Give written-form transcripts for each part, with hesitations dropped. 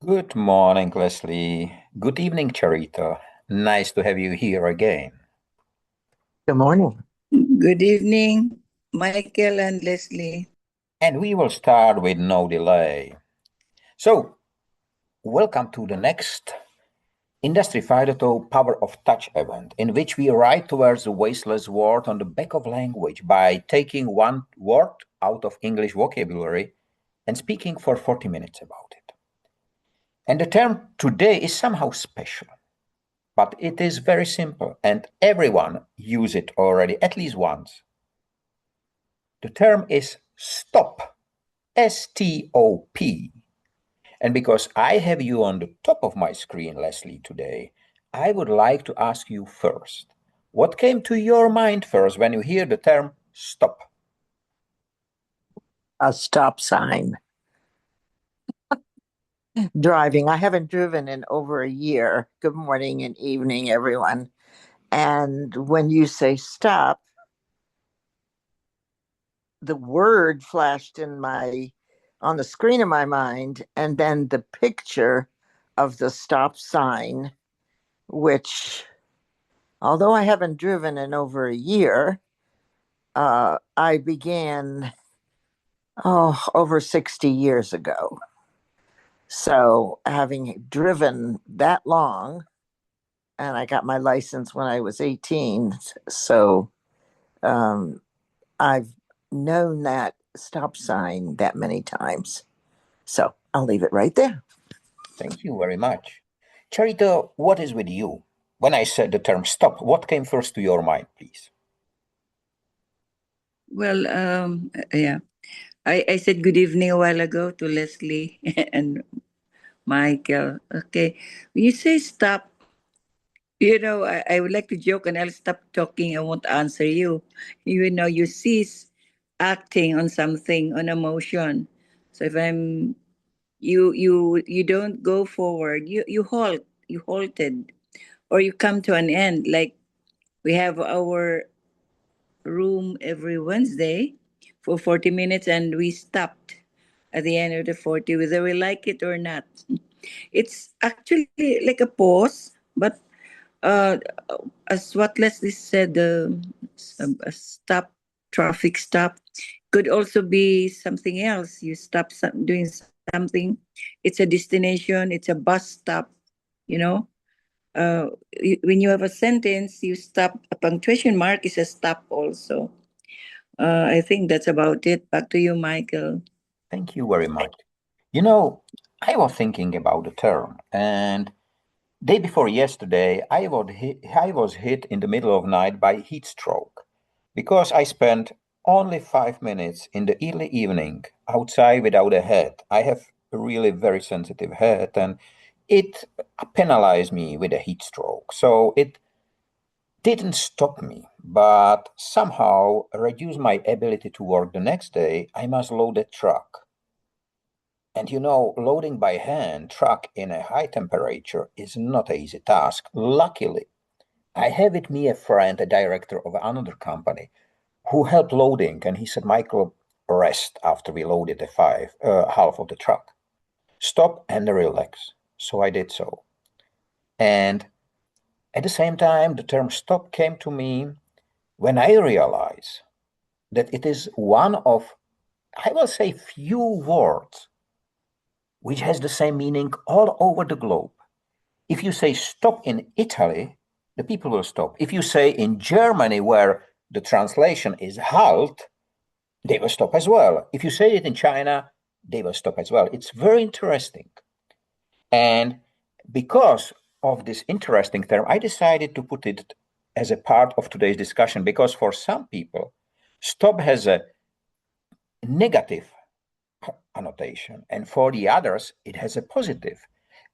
Good morning, Leslie. Good evening, Charito. Nice to have you here again. Good morning. Good evening, Michael and Leslie. And we will start with no delay. So, welcome to the next Industry 5.0 Power of Touch event, in which we write towards the wasteless word on the back of language by taking one word out of English vocabulary and speaking for 40 minutes about it. And the term today is somehow special. But it is very simple, and everyone use it already at least once. The term is stop, S-T-O-P. And because I have you on the top of my screen, Leslie, today, I would like to ask you first, what came to your mind first when you hear the term stop? A stop sign. Driving. I haven't driven in over a year. Good morning and evening, everyone. And when you say stop, the word flashed on the screen of my mind, and then the picture of the stop sign, which, although I haven't driven in over a year, I began, over 60 years ago. So, having driven that long, and I got my license when I was 18, so um, I've known that stop sign that many times. So, I'll leave it right there. Thank you very much. Charito, what is with you? When I said the term stop, what came first to your mind, please? Well, yeah, I said good evening a while ago to Leslie and Michael. Okay, when you say stop, I would like to joke and I'll stop talking. I won't answer you. You cease acting on something, on emotion. So if you don't go forward, you halt, you halted, or you come to an end. Like we have our room every Wednesday for 40 minutes and we stopped at the end of the 40, whether we like it or not. It's actually like a pause, but uh, as what Leslie said, a stop, traffic stop, could also be something else. You stop doing something, it's a destination, it's a bus stop, you know. When you have a sentence, you stop, a punctuation mark is a stop also. I think that's about it. Back to you, Michael. Thank you very much. You know, I was thinking about the term, and day before yesterday, I was hit in the middle of night by heat stroke because I spent only 5 minutes in the early evening outside without a hat. I have a really very sensitive hat, and it penalized me with a heat stroke. So it didn't stop me, but somehow reduced my ability to work the next day. I must load a truck. And loading by hand truck in a high temperature is not an easy task. Luckily, I have with me a friend, a director of another company, who helped loading, and he said, Michael, rest after we loaded the half of the truck. Stop and relax. So I did so. And at the same time, the term stop came to me when I realized that it is one of, I will say, few words which has the same meaning all over the globe. If you say stop in Italy, the people will stop. If you say in Germany, where the translation is halt, they will stop as well. If you say it in China, they will stop as well. It's very interesting. And because of this interesting term, I decided to put it as a part of today's discussion because for some people, stop has a negative annotation, and for the others, it has a positive.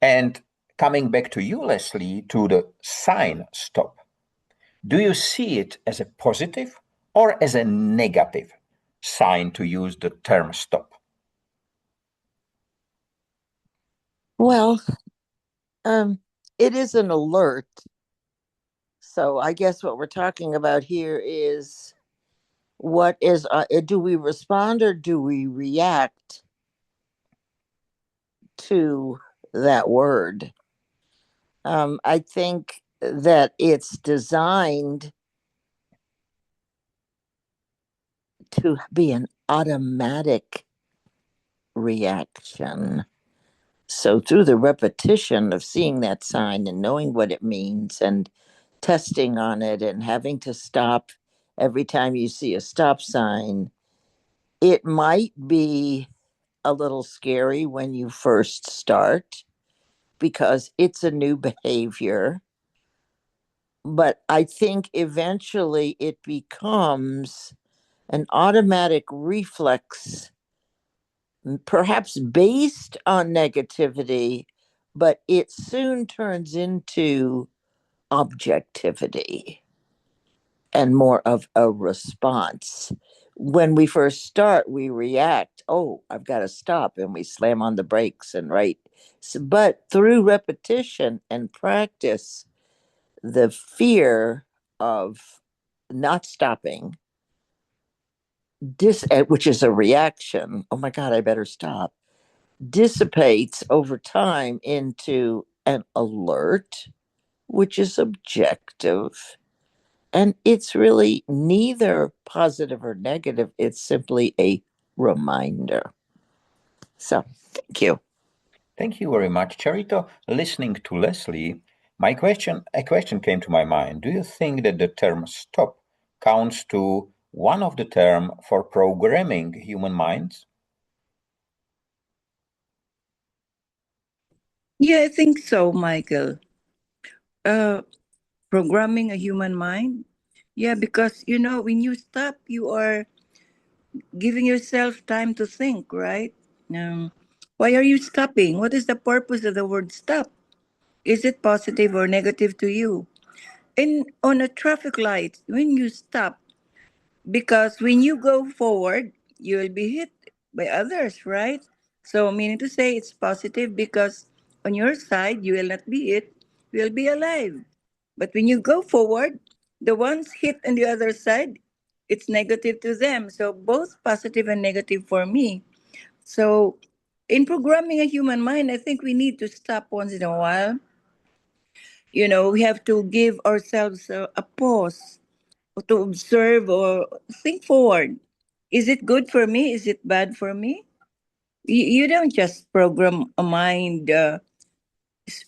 And coming back to you, Leslie, to the sign stop, do you see it as a positive or as a negative sign to use the term stop? Well, um, it is an alert. So, I guess what we're talking about here is do we respond or do we react to that word. I think that it's designed to be an automatic reaction. So, through the repetition of seeing that sign and knowing what it means and testing on it and having to stop every time you see a stop sign, it might be a little scary when you first start because it's a new behavior. But I think eventually it becomes an automatic reflex, perhaps based on negativity, but it soon turns into objectivity and more of a response. When we first start, we react, oh, I've got to stop, and we slam on the brakes and right. So, but through repetition and practice, the fear of not stopping, which is a reaction, oh my God, I better stop, dissipates over time into an alert, which is objective. And it's really neither positive or negative. It's simply a reminder. So, thank you. Thank you very much, Charito. Listening to Leslie, a question came to my mind. Do you think that the term stop counts to one of the term for programming human minds? Yeah, I think so, Michael. Uh, Programming a human mind. Yeah, because when you stop, you are giving yourself time to think, right? Why are you stopping? What is the purpose of the word stop? Is it positive or negative to you? And on a traffic light, when you stop, because when you go forward, you will be hit by others, right? So, meaning to say, it's positive because on your side, you will not be hit, you will be alive. But when you go forward, the ones hit on the other side, it's negative to them. So, both positive and negative for me. So, in programming a human mind, I think we need to stop once in a while. We have to give ourselves a pause to observe or think forward. Is it good for me? Is it bad for me? You don't just program a mind,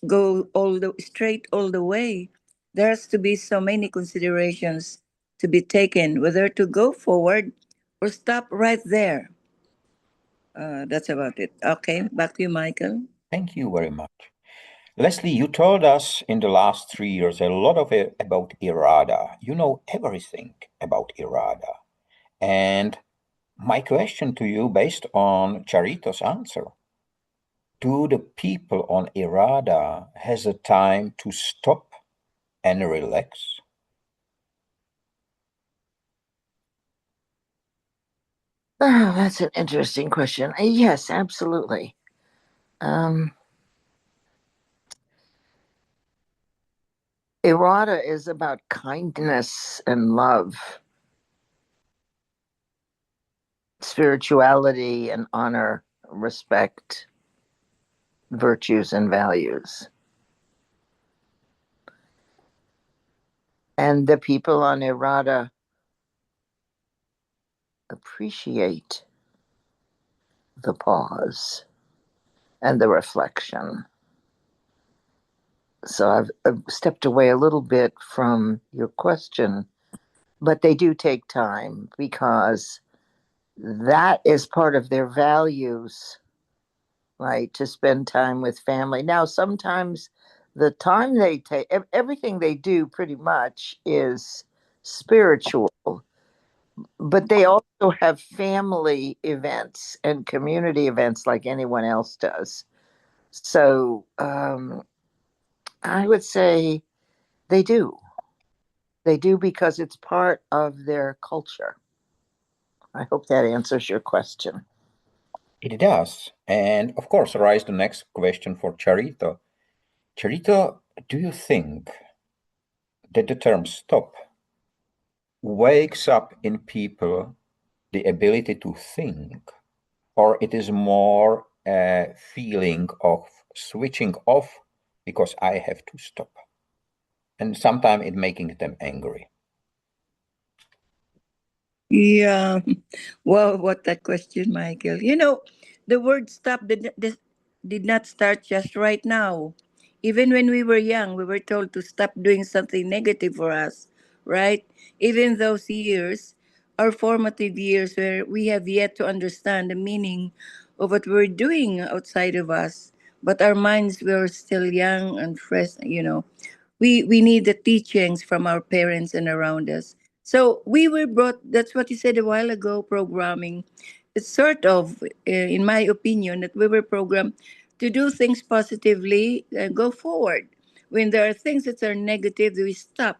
go all the straight all the way. There has to be so many considerations to be taken, whether to go forward or stop right there. That's about it. Okay, back to you, Michael. Thank you very much. Leslie, you told us in the last 3 years a lot of it about Irada. You know everything about Irada. And my question to you, based on Charito's answer, do the people on Irada has a time to stop and relax? Oh, that's an interesting question. Yes, absolutely. Um, Errata is about kindness and love, spirituality and honor, respect, virtues and values. And the people on Errata appreciate the pause and the reflection. So I've stepped away a little bit from your question, but they do take time because that is part of their values, right? To spend time with family. Now, sometimes the time they take, everything they do pretty much is spiritual, but they also have family events and community events like anyone else does. So I would say they do. They do because it's part of their culture. I hope that answers your question. It does. And of course, arise the next question for Charito. Charito, do you think that the term stop wakes up in people the ability to think, or it is more feeling of switching off because I have to stop. And sometimes it making them angry. Yeah. Wow, what that question, Michael. You know, the word stop did not start just right now. Even when we were young, we were told to stop doing something negative for us, right? Even those years are formative years where we have yet to understand the meaning of what we're doing outside of us. But our minds were still young and fresh, you know. We need the teachings from our parents and around us. So we were brought, that's what you said a while ago, programming. It's sort of, in my opinion, that we were programmed to do things positively and go forward. When there are things that are negative, we stop.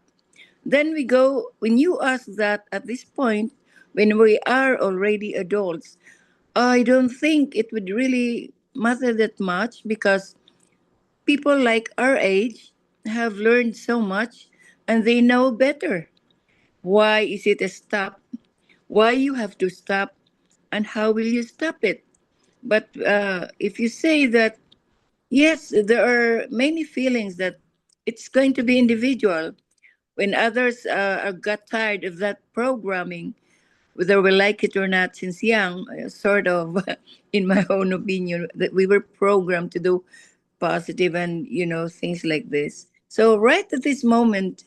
Then we go, when you ask that at this point, when we are already adults, I don't think it would really matter that much because people like our age have learned so much and they know better. Why is it a stop? Why you have to stop? And how will you stop it? But if you say that, yes, there are many feelings that it's going to be individual. When others got tired of that programming, whether we like it or not, since young, sort of, in my own opinion, that we were programmed to do positive and things like this. So right at this moment,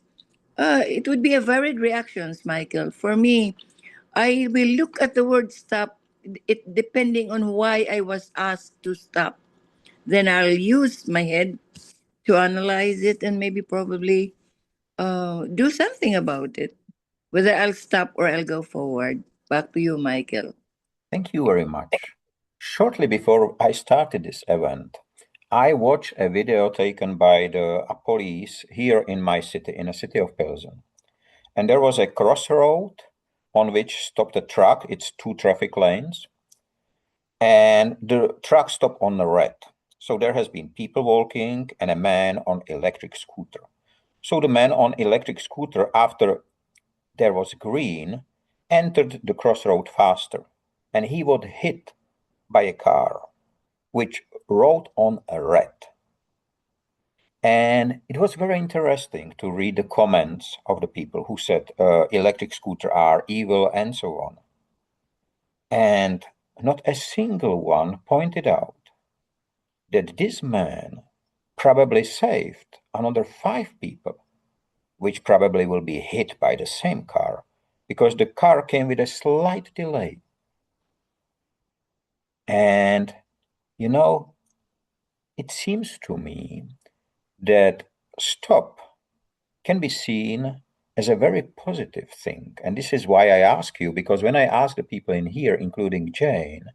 it would be a varied reactions, Michael. For me, I will look at the word stop. It depending on why I was asked to stop. Then I'll use my head to analyze it and maybe probably do something about it. Whether I'll stop or I'll go forward. Back to you, Michael. Thank you very much. Shortly before I started this event, I watched a video taken by the police here in my city, in the city of Pilsen. And there was a crossroad on which stopped a truck. It's two traffic lanes. And the truck stopped on the red. So there has been people walking and a man on electric scooter. So the man on electric scooter, after there was green, entered the crossroad faster. And he was hit by a car which rode on a red. And it was very interesting to read the comments of the people who said electric scooters are evil and so on. And not a single one pointed out that this man probably saved another 5 people, which probably will be hit by the same car because the car came with a slight delay. And, it seems to me that stop can be seen as a very positive thing. And this is why I ask you, because when I ask the people in here, including Jane,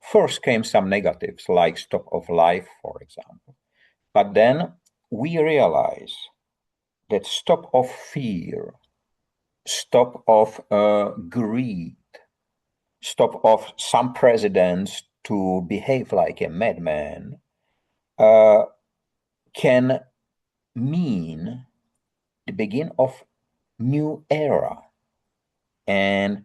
first came some negatives like stop of life, for example. But then we realize that stop of fear, stop of greed, stop of some presidents to behave like a madman can mean the begin of new era. And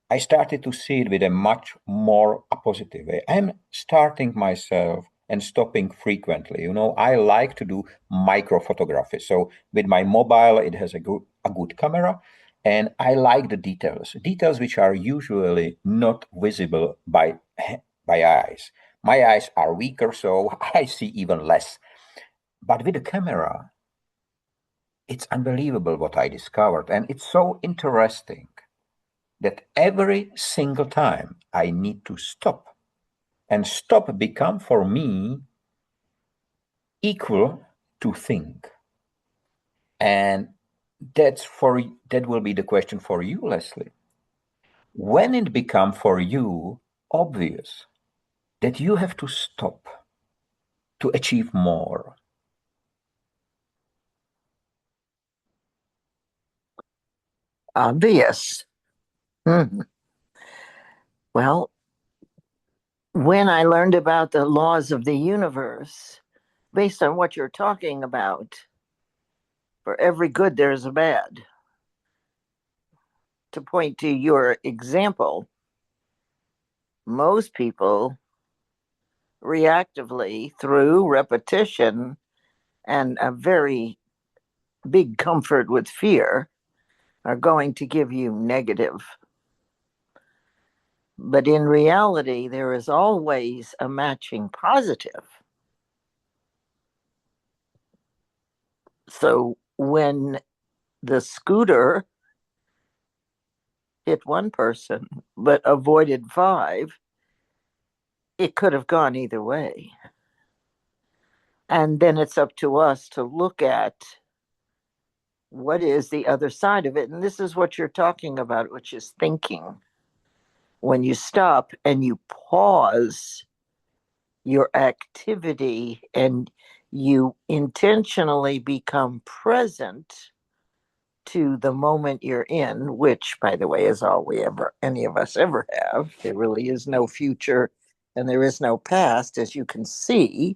I started to see it with a much more a positive way. I'm starting myself and stopping frequently. I like to do micro photography. So with my mobile, it has a good camera, and I like the details which are usually not visible by eyes. My eyes are weaker, so I see even less. But with the camera, it's unbelievable what I discovered, and it's so interesting that every single time I need to stop, and stop become for me equal to think. And that will be the question for you, Leslie. When it become for you obvious that you have to stop to achieve more? Obvious. Well, when I learned about the laws of the universe, based on what you're talking about, for every good, there's a bad. To point to your example, most people reactively through repetition and a very big comfort with fear are going to give you negative. But in reality, there is always a matching positive. So when the scooter hit one person but avoided five, it could have gone either way. And then it's up to us to look at what is the other side of it. And this is what you're talking about, which is thinking. When you stop and you pause your activity and you intentionally become present to the moment you're in, which, by the way, is all we ever, any of us ever have. There really is no future and there is no past, as you can see,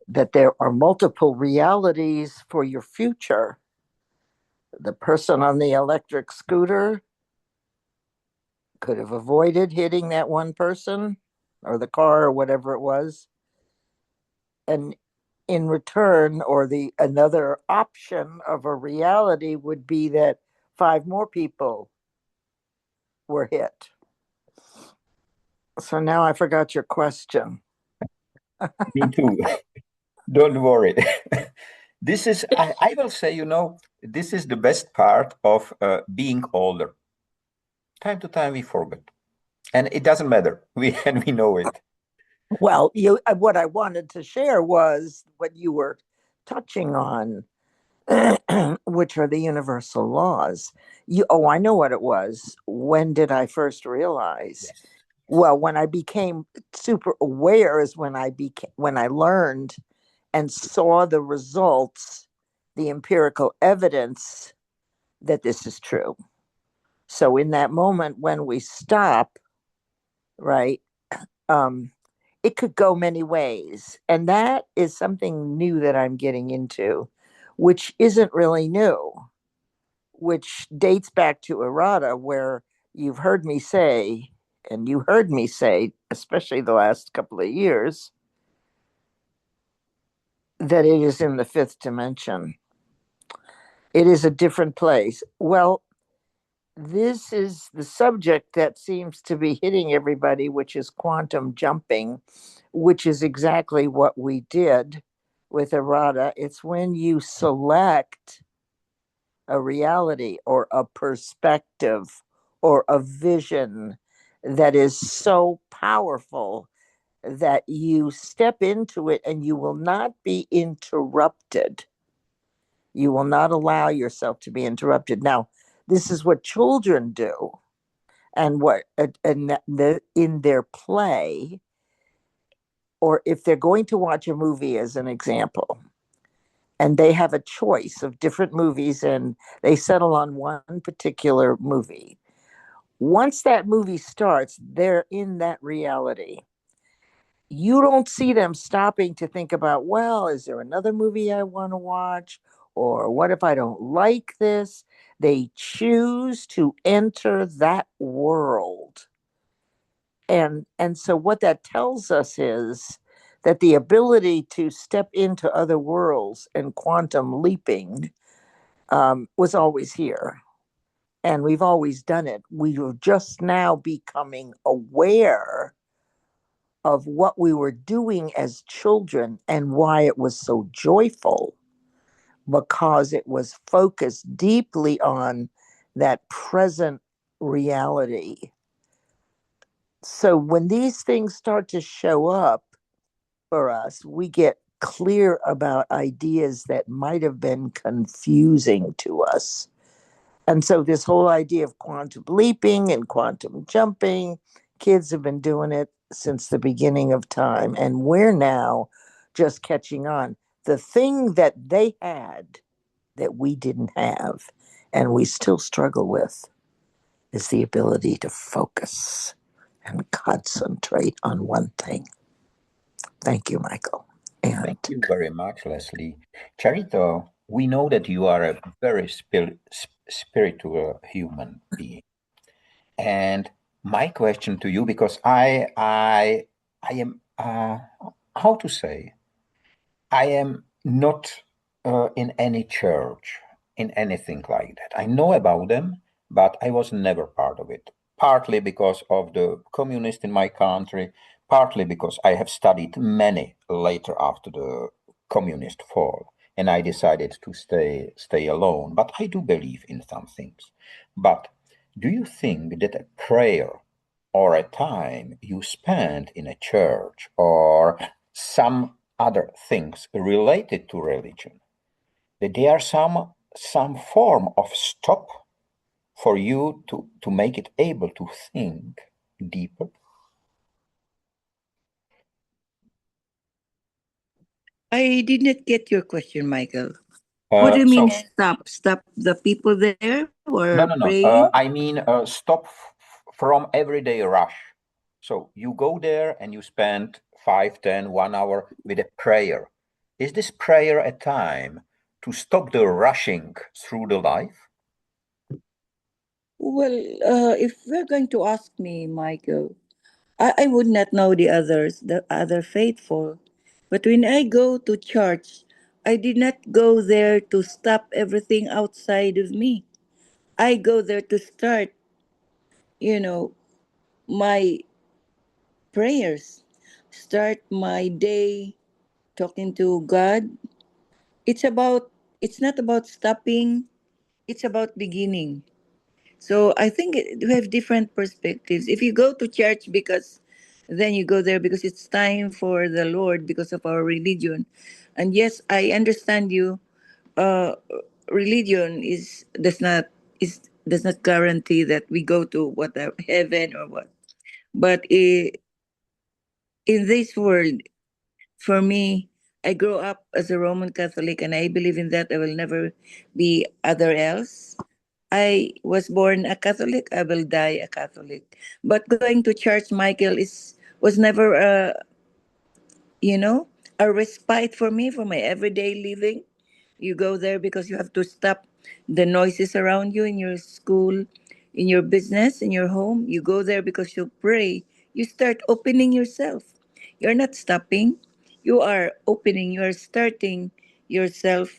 that there are multiple realities for your future. The person on the electric scooter could have avoided hitting that one person or the car or whatever it was. And in return, or the another option of a reality would be that five more people were hit. So now I forgot your question. Me too. Don't worry. This is, I will say, this is the best part of being older. Time to time we forget. And it doesn't matter. We know it. Well, what I wanted to share was what you were touching on, which are the universal laws. I know what it was. When did I first realize? Yes. Well, when I became super aware is when I learned and saw the results, the empirical evidence that this is true. So in that moment when we stop, right, it could go many ways. And that is something new that I'm getting into, which isn't really new, which dates back to errata, where you've heard me say, and you heard me say, especially the last couple of years, that it is in the fifth dimension. It is a different place. Well, this is the subject that seems to be hitting everybody, which is quantum jumping, which is exactly what we did with errata. It's when you select a reality or a perspective or a vision that is so powerful that you step into it and you will not be interrupted. You will not allow yourself to be interrupted. Now, this is what children do, and in their play, or if they're going to watch a movie, as an example, and they have a choice of different movies and they settle on one particular movie. Once that movie starts, they're in that reality. You don't see them stopping to think about, well, is there another movie I want to watch? Or what if I don't like this? They choose to enter that world. And so what that tells us is that the ability to step into other worlds and quantum leaping was always here. And we've always done it. We were just now becoming aware of what we were doing as children and why it was so joyful, because it was focused deeply on that present reality. So when these things start to show up for us, we get clear about ideas that might have been confusing to us. And so this whole idea of quantum leaping and quantum jumping, kids have been doing it since the beginning of time. And we're now just catching on. The thing that they had that we didn't have and we still struggle with is the ability to focus and concentrate on one thing. Thank you, Michael. And Thank you very much, Leslie. Charito, we know that you are a very spiritual human being. And my question to you, because I am uh, how to say, I am not in any church, in anything like that. I know about them, but I was never part of it. Partly because of the communists in my country, partly because I have studied many later after the communist fall, and I decided to stay alone. But I do believe in some things. But do you think that a prayer or a time you spend in a church or some other things related to religion, that there are some form of stop for you to make it able to think deeper? I did not get your question, Michael. What do you mean So stop? Stop the people there who are no. praying? I mean, stop from everyday rush. So you go there and you spend 5, 10, 1 hour with a prayer. Is this prayer a time to stop the rushing through the life? Well, if we're going to ask me, Michael, I would not know the others, the other faithful. But when I go to church, I did not go there to stop everything outside of me. I go there to start, you know, my prayers, start my day talking to God. It's not about stopping, it's about beginning. So I think we have different perspectives. If you go to church because then you go there because it's time for the Lord because of our religion. And yes, I understand you. Uh, religion does not guarantee that we go to what heaven or what. But in this world, for me, I grew up as a Roman Catholic, and I believe in that. I will never be other else. I was born a Catholic. I will die a Catholic. But going to church, Michael, is was never you know a respite for me for my everyday living. You go there because you have to stop the noises around you in your school, in your business, in your home. You go there because you pray. You start opening yourself. You're not stopping. You are opening. You are starting yourself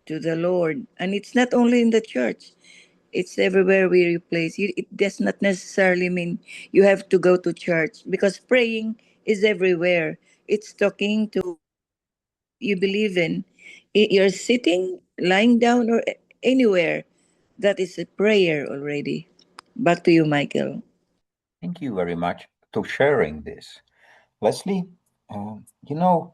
to the Lord. And it's not only in the church. It's everywhere we replace. It does not necessarily mean you have to go to church because praying is everywhere. It's talking to you believe in. You're sitting, lying down, or anywhere. That is a prayer already. Back to you, Michael. Thank you very much to sharing this. Leslie, you know,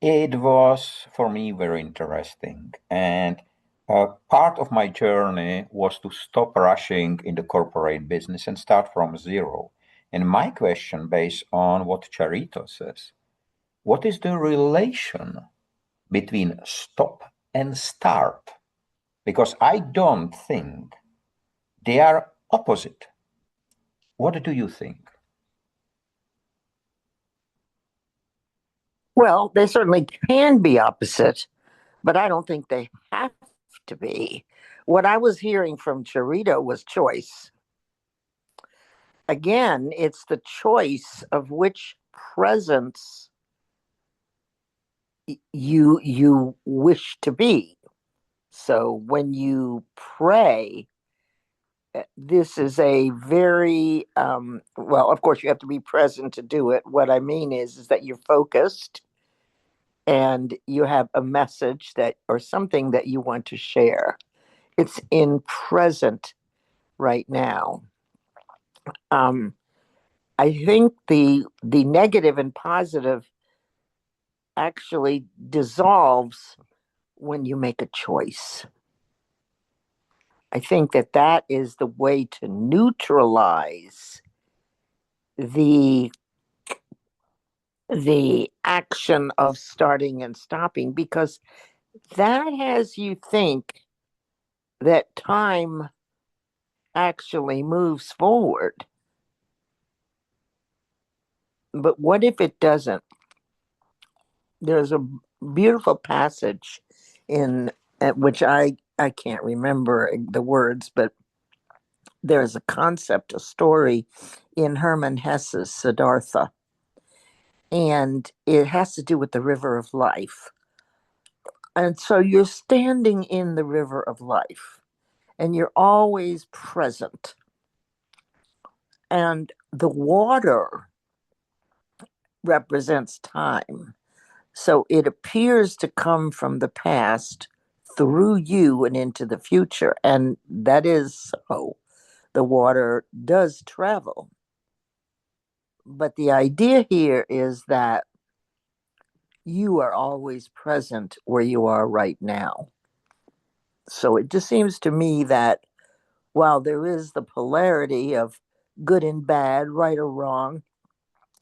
it was for me very interesting. And part of my journey was to stop rushing in the corporate business and start from zero. And my question, based on what Charito says, what is the relation between stop and start? Because I don't think they are opposite. What do you think? Well, they certainly can be opposite, but I don't think they have to be. What I was hearing from Charito was choice. Again, it's the choice of which presence you wish to be. So when you pray, this is a very well, of course you have to be present to do it. What I mean is that you're focused and you have a message that or something that you want to share. It's in present right now. um I think the negative and positive actually dissolves when you make a choice. I think that that is the way to neutralize the the action of starting and stopping, because that has you think that time actually moves forward. But what if it doesn't? There's a beautiful passage in which I can't remember the words, but there's a concept, a story in Hermann Hesse's Siddhartha, and it has to do with the river of life. And so you're standing in the river of life and you're always present. And the water represents time. So it appears to come from the past through you and into the future. And that is so. The water does travel. But the idea here is that you are always present where you are right now. So it just seems to me that while there is the polarity of good and bad, right or wrong,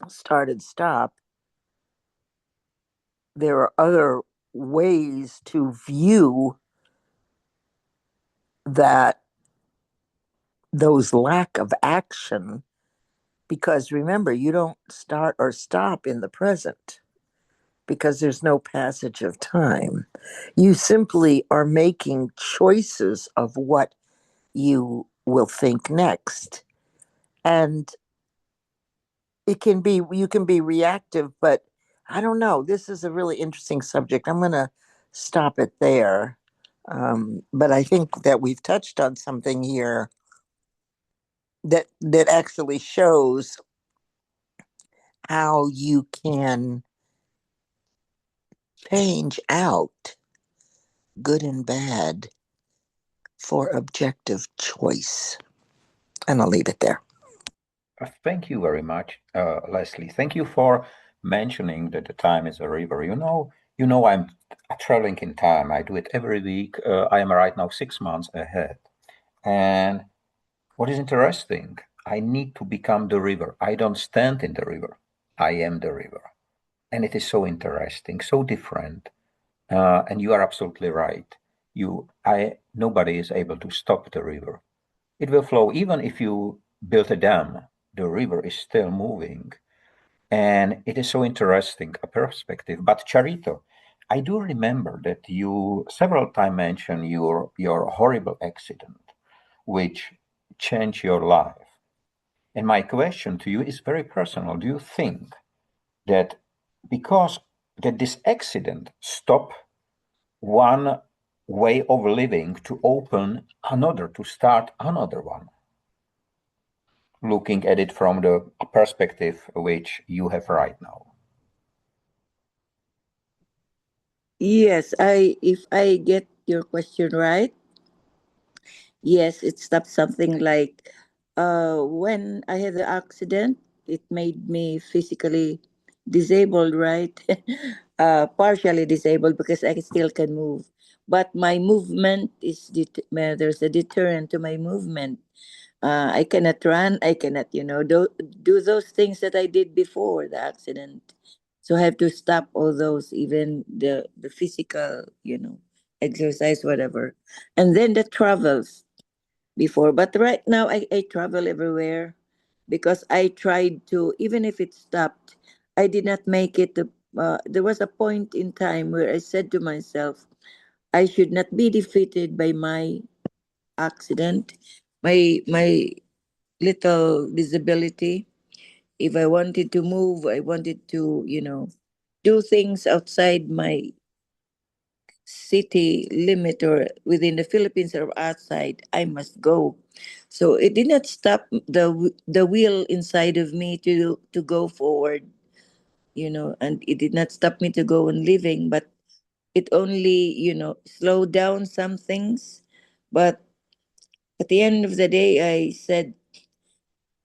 start and stop, there are other ways to view that those lack of action, because remember, you don't start or stop in the present because there's no passage of time. You simply are making choices of what you will think next. And it can be, you can be reactive, but I don't know. This is a really interesting subject. I'm going to stop it there. But I think that we've touched on something here that actually shows how you can change out good and bad for objective choice. And I'll leave it there. Thank you very much, Leslie. Thank you for mentioning that the time is a river. I'm traveling in time. I do it every week. I am right now 6 months ahead. And what is interesting, I need to become the river. I don't stand in the river. I am the river. And it is so interesting, so different. And you are absolutely right. Nobody is able to stop the river. It will flow even if you build a dam. The river is still moving. And it is so interesting, a perspective. But Charito, I do remember that you several times mentioned your horrible accident, which changed your life. And my question to you is very personal. Do you think that because that this accident stopped one way of living to open another, to start another one, looking at it from the perspective which you have right now? Yes, I if I get your question right, yes, it stopped something like when I had the accident, it made me physically disabled, right? Partially disabled because I still can move. But my movement is there's a deterrent to my movement. I cannot run. I cannot, do those things that I did before the accident. So I have to stop all those, even the physical, exercise, whatever. And then the travels before. But right now, I travel everywhere because I tried to, even if it stopped, I did not make it. There was a point in time where I said to myself, I should not be defeated by my accident, my little disability. If I wanted to move, I wanted to, do things outside my city limit or within the Philippines or outside, I must go. So it did not stop the will inside of me to go forward, and it did not stop me to go on living, but it only, slowed down some things. But at the end of the day, I said,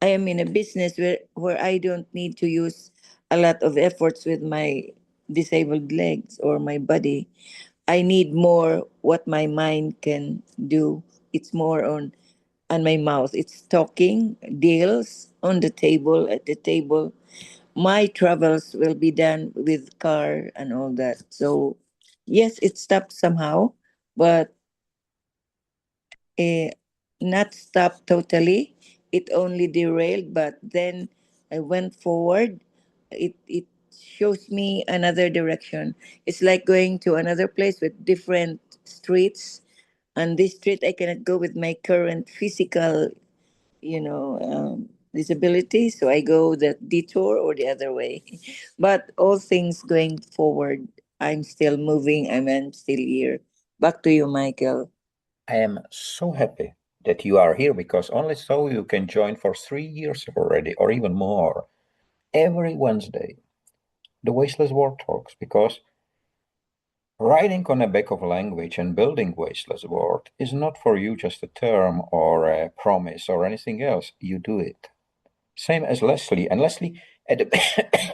I am in a business where I don't need to use a lot of efforts with my disabled legs or my body. I need more what my mind can do. It's more on my mouth. It's talking, deals on the table, at the table. My travels will be done with car and all that. So yes, it stopped somehow, but eh, not stopped totally. It only derailed, but then I went forward. It shows me another direction. It's like going to another place with different streets. And this street I cannot go with my current physical, disability, so I go the detour or the other way. But all things going forward, I'm still moving. I'm still here. Back to you, Michael. I am so happy that you are here because only so you can join for 3 years already, or even more, every Wednesday, the Wasteless Word Talks, because writing on the back of language and building Wasteless Word is not for you just a term or a promise or anything else. You do it. Same as Leslie. And Leslie, at the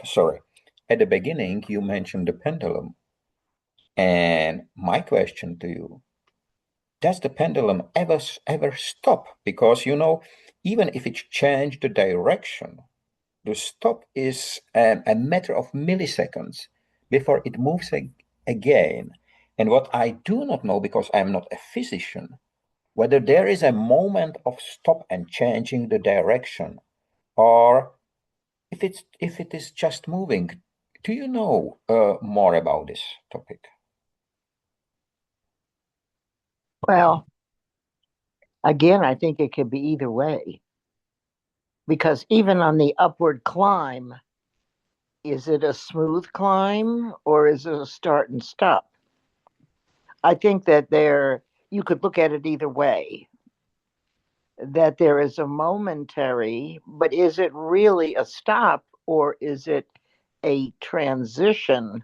sorry, at the beginning you mentioned the pendulum. And my question to you, does the pendulum ever stop? Because even if it changed the direction, the stop is a matter of milliseconds before it moves again. And what I do not know, because I'm not a physician, whether there is a moment of stop and changing the direction, or if it is just moving. Do you know more about this topic? Well, again, I think it could be either way. Because even on the upward climb, is it a smooth climb or is it a start and stop? I think that you could look at it either way. That there is a momentary, but is it really a stop or is it a transition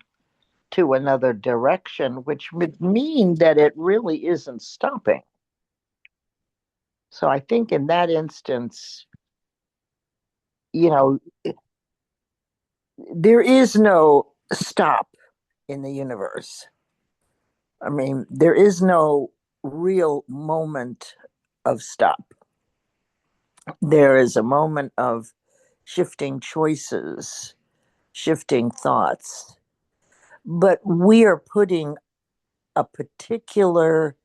to another direction, which would mean that it really isn't stopping? So I think in that instance, you know, there is no stop in the universe. I mean, there is no real moment of stop. There is a moment of shifting choices, shifting thoughts, but we are putting a particular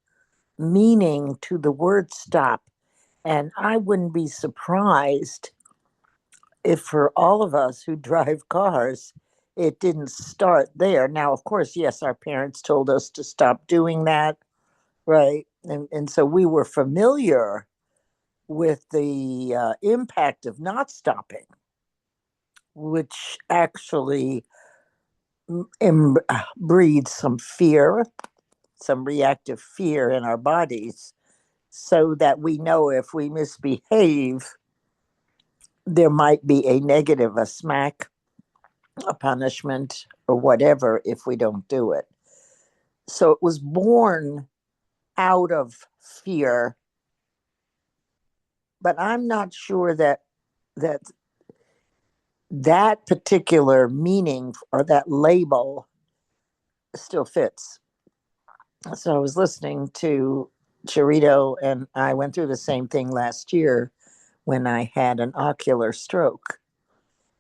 meaning to the word stop. And I wouldn't be surprised if for all of us who drive cars, it didn't start there. Now, of course, yes, our parents told us to stop doing that, right? And so we were familiar with the impact of not stopping, which actually breeds some fear, some reactive fear in our bodies, so that we know if we misbehave, there might be a negative, a smack, a punishment, or whatever if we don't do it. So it was born out of fear, but I'm not sure that that particular meaning or that label still fits. So I was listening to Charito, and I went through the same thing last year when I had an ocular stroke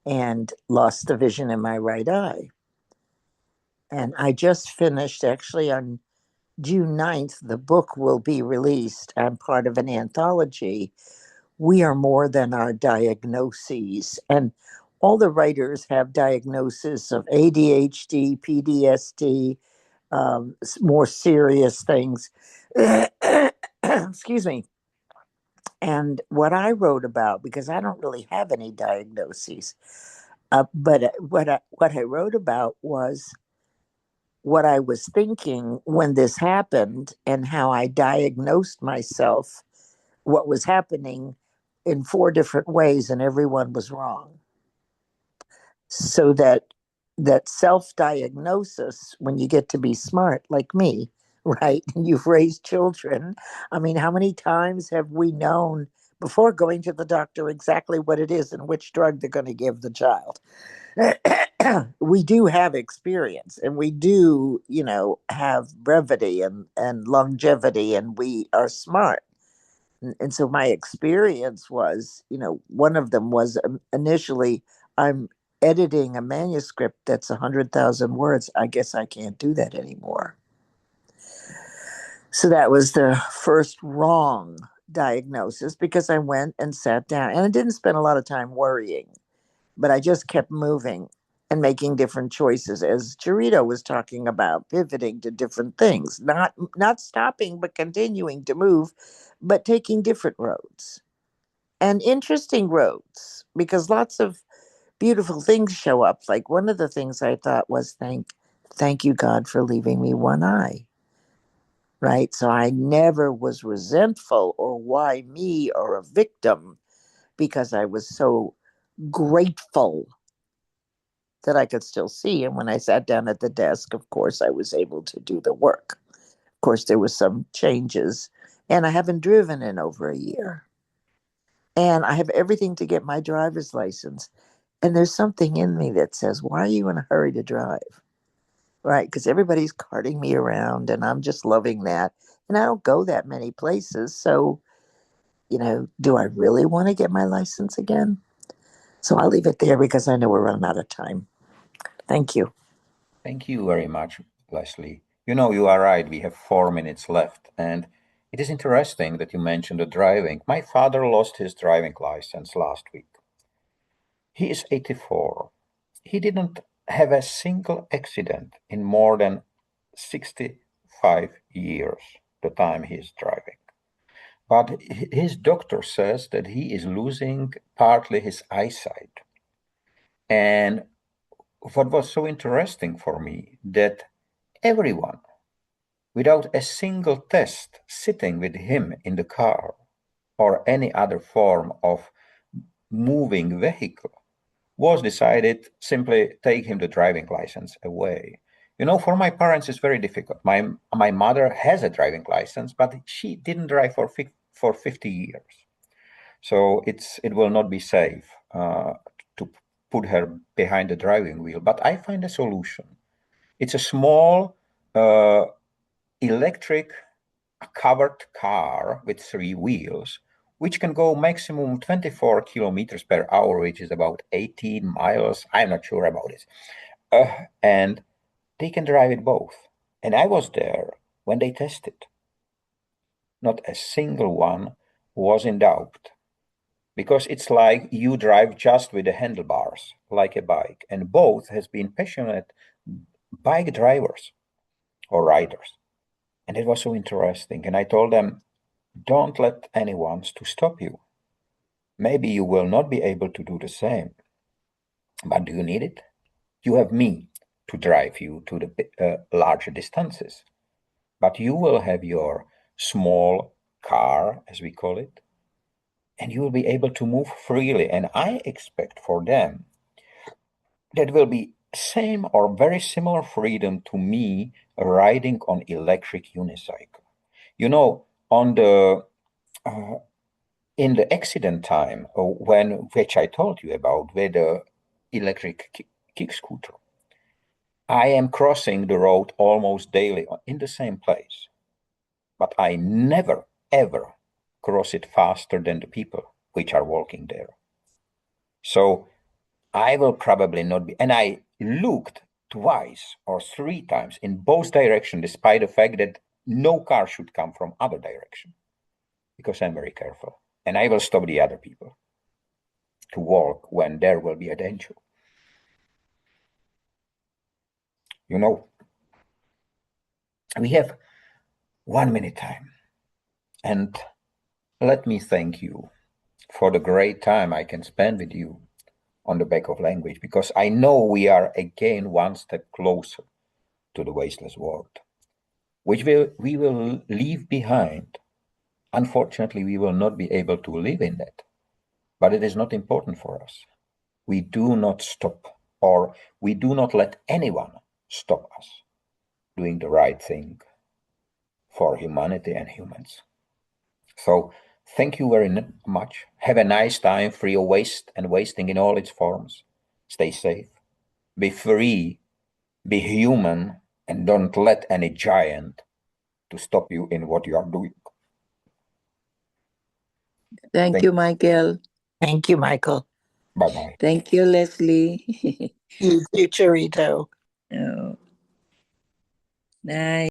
and lost the vision in my right eye. And I just finished, actually, on June 9th, the book will be released. I'm part of an anthology. We are more than our diagnoses. And all the writers have diagnoses of ADHD, PTSD, more serious things. Excuse me. And what I wrote about, because I don't really have any diagnoses, but what I wrote about was what I was thinking when this happened and how I diagnosed myself, what was happening in 4 different ways, and everyone was wrong. So that self-diagnosis, when you get to be smart like me, right, and you've raised children, I mean, how many times have we known before going to the doctor exactly what it is and which drug they're going to give the child? We do have experience, and we do, have brevity and longevity, and we are smart. And so my experience was, one of them was, initially, I'm editing a manuscript that's 100,000 words. I guess I can't do that anymore. So that was the first wrong diagnosis, because I went and sat down, and I didn't spend a lot of time worrying, but I just kept moving and making different choices, as Charito was talking about, pivoting to different things, not stopping, but continuing to move, but taking different roads. and interesting roads, because lots of beautiful things show up. Like one of the things I thought was thank you God for leaving me one eye. Right? So I never was resentful or why me or a victim, because I was so grateful that I could still see. And when I sat down at the desk, of course, I was able to do the work. Of course, there was some changes, and I haven't driven in over a year. And I have everything to get my driver's license. And there's something in me that says, why are you in a hurry to drive? Right? Because everybody's carting me around, and I'm just loving that. And I don't go that many places. So, do I really want to get my license again? So I'll leave it there because I know we're running out of time. Thank you. Thank you very much, Leslie. You are right. We have 4 minutes left. And it is interesting that you mentioned the driving. My father lost his driving license last week. He is 84. He didn't have a single accident in more than 65 years, the time he is driving. But his doctor says that he is losing partly his eyesight. And what was so interesting for me, that everyone, without a single test, sitting with him in the car or any other form of moving vehicle, was decided simply take him the driving license away. For my parents, it's very difficult. My mother has a driving license, but she didn't drive for 50 years. So it will not be safe to put her behind the driving wheel. But I find a solution. It's a small electric covered car with 3 wheels, which can go maximum 24 kilometers per hour, which is about 18 miles. I'm not sure about it. And they can drive it both. And I was there when they tested. Not a single one was in doubt. Because it's like you drive just with the handlebars, like a bike. And both has been passionate bike drivers or riders. And it was so interesting. And I told them, don't let anyone to stop you. Maybe you will not be able to do the same. But do you need it? You have me to drive you to the larger distances. But you will have your small car, as we call it, and you will be able to move freely. And I expect for them that will be same or very similar freedom to me riding on electric unicycle. On the in the accident time which I told you about with the electric kick scooter, I am crossing the road almost daily in the same place, but I never ever cross it faster than the people which are walking there. So I will probably not be. And I looked twice or 3 times in both directions, despite the fact that no car should come from other direction, because I'm very careful. And I will stop the other people to walk when there will be a danger. We have 1 minute time. And let me thank you for the great time I can spend with you on the back of language, because I know we are again one step closer to the wasteless world, which we will leave behind. Unfortunately, we will not be able to live in that, but it is not important for us. We do not stop, or we do not let anyone stop us doing the right thing for humanity and humans. So thank you very much. Have a nice time, free of waste and wasting in all its forms. Stay safe, be free, be human, and don't let any giant to stop you in what you are doing. Thank you, Michael. Thank you, Michael. Bye-bye. Thank you, Leslie. You too, Charito. Oh. Nice.